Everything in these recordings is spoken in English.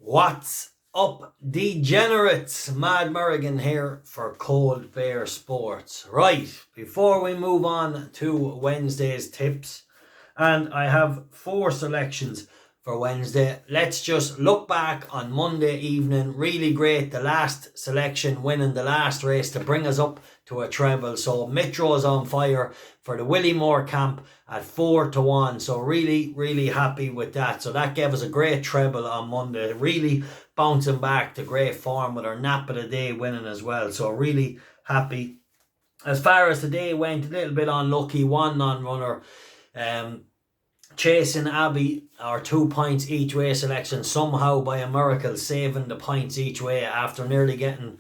What's up, degenerates? Mad Merrigan here for 𝗀𝗶𝗆 Sports. Right, before we move on to Wednesday's tips, and I have 4 selections for Wednesday. Let's just look back on Monday evening. Really great, the last selection winning the last race to bring us up to a treble. So Metro's on fire for the Willie Moore camp at 4-1. So really happy with that. So that gave us a great treble on Monday. Really bouncing back to great form with our 𝗕𝗏𝗏 winning as well. So really happy. As far as today went, a little bit unlucky. One non-runner. Chasing Abbey, our 2 points each way selection, somehow by a miracle saving the points each way after nearly getting,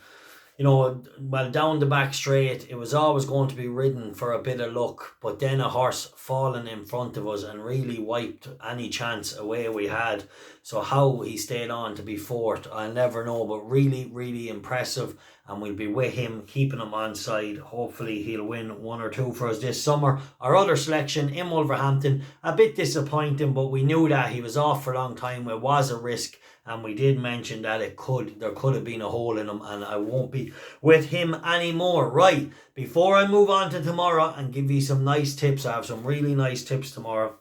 down the back straight. It was always going to be ridden for a bit of luck, but then a horse falling in front of us and really wiped any chance away we had. So how he stayed on to be 4th, I'll never know, but really impressive, and we'll be with him, keeping him on side. Hopefully he'll win 1 or 2 for us this summer. Our other selection in Wolverhampton, a bit disappointing, but we knew that he was off for a long time. It was a risk, and we did mention that there could have been a hole in him, and I won't be with him anymore. Right, before I move on to tomorrow and give you some nice tips, I have some really nice tips tomorrow.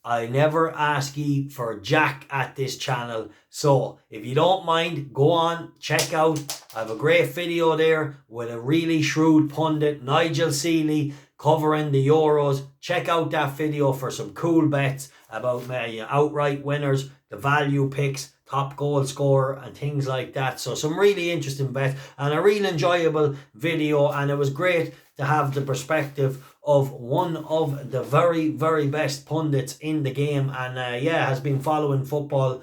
I never ask ye for jack at this channel, so if you don't mind, go on, check out. I have a great video there with a really shrewd pundit, Nigel Seeley, covering the Euros. Check out that video for some cool bets about outright winners, the value picks, top goal scorer and things like that. So some really interesting bets and a real enjoyable video, and it was great to have the perspective of one of the very best pundits in the game, and has been following football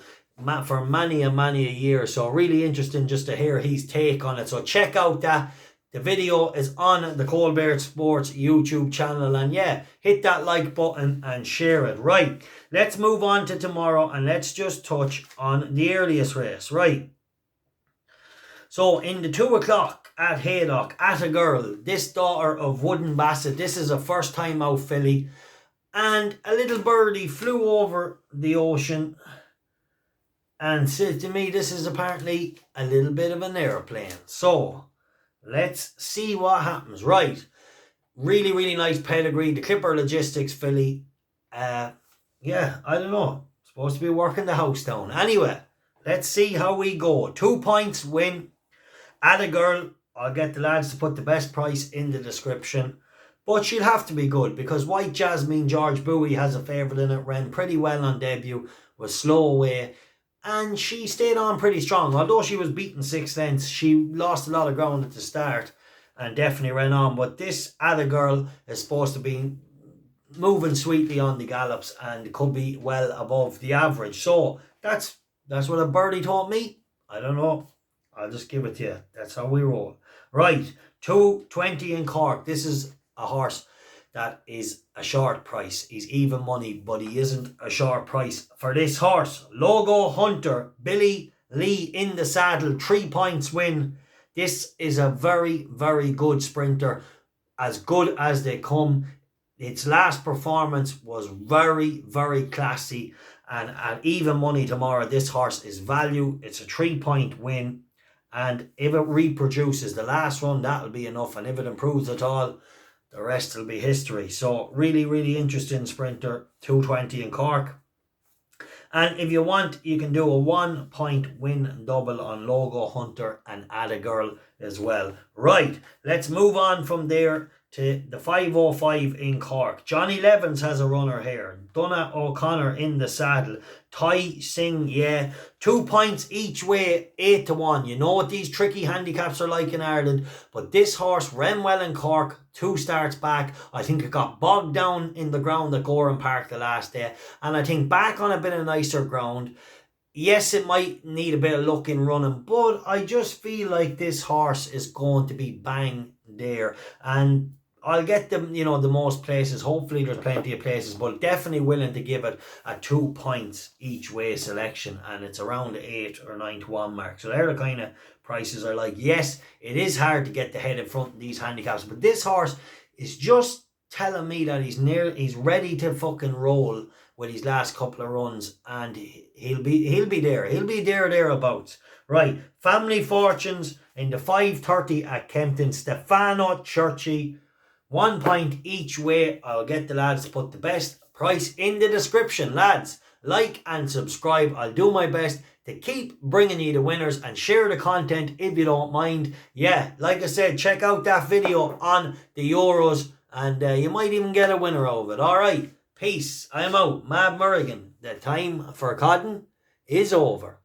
for many a year. So really interesting just to hear his take on it. So check out that. The video is on the 𝗀𝗏𝗆 Sports YouTube channel, and hit that like button and share it. Right, let's move on to tomorrow, and let's just touch on the earliest race. Right, so in the 2 o'clock at Haydock, At a Girl, this daughter of Wooden Bassett, this is a first time out filly, and a little birdie flew over the ocean and said to me, this is apparently a little bit of an airplane. So let's see what happens. Right, really nice pedigree, the Clipper Logistics filly. I don't know, supposed to be working the house down. Anyway, let's see how we go. 2 points win. At a Girl, I'll get the lads to put the best price in the description, but she'll have to be good because White Jasmine George Bowie has a favourite in it, ran pretty well on debut, was slow away, and she stayed on pretty strong. Although she was beaten 6 lengths, she lost a lot of ground at the start and definitely ran on. But this At a Girl is supposed to be moving sweetly on the gallops and could be well above the average. So that's what a birdie told me. I don't know, I'll just give it to you. That's how we roll. Right, 220 in Cork. This is a horse that is a short price. He's even money, but he isn't a short price for this horse. Logo Hunter, Billy Lee in the saddle, 3 points win. This is a very good sprinter, as good as they come. Its last performance was very classy, and at even money tomorrow, this horse is value. It's a 3-point win, and if it reproduces the last run, that'll be enough, and if it improves at all, the rest will be history. So really interesting sprinter, 220 in Cork. And if you want, you can do a 1-point win double on Logo Hunter and At a Girl as well. Right, let's move on from there to the 505 in Cork. Johnny Levins has a runner here. Donna O'Connor in the saddle. 𝗫𝗨𝗃 2 points each way, 8-1. You know what these tricky handicaps are like in Ireland, but this horse ran well in Cork 2 starts back. I think it got bogged down in the ground at Gowran Park the last day, and I think back on a bit of nicer ground. Yes, it might need a bit of luck in running, but I just feel like this horse is going to be bang there, and I'll get them, the most places. Hopefully there's plenty of places, but definitely willing to give it a 2 points each way selection, and it's around the 8 or 9-1 mark. So they're the kind of prices I like. Yes, it is hard to get the head in front of these handicaps, but this horse is just telling me that he's ready to fucking roll with his last couple of runs, and he'll be there. He'll be there thereabouts. Right, family fortunes in the 5:30 at Kempton. Stefano 𝗪𝗓𝗁, 1 pint each way. I'll get the lads to put the best price in the description. Lads, like and subscribe. I'll do my best to keep bringing you the winners and share the content if you don't mind. Yeah, like I said, check out that video on the Euros and you might even get a winner of it. Alright, peace. I'm out. Mad Merrigan. The time for codding is over.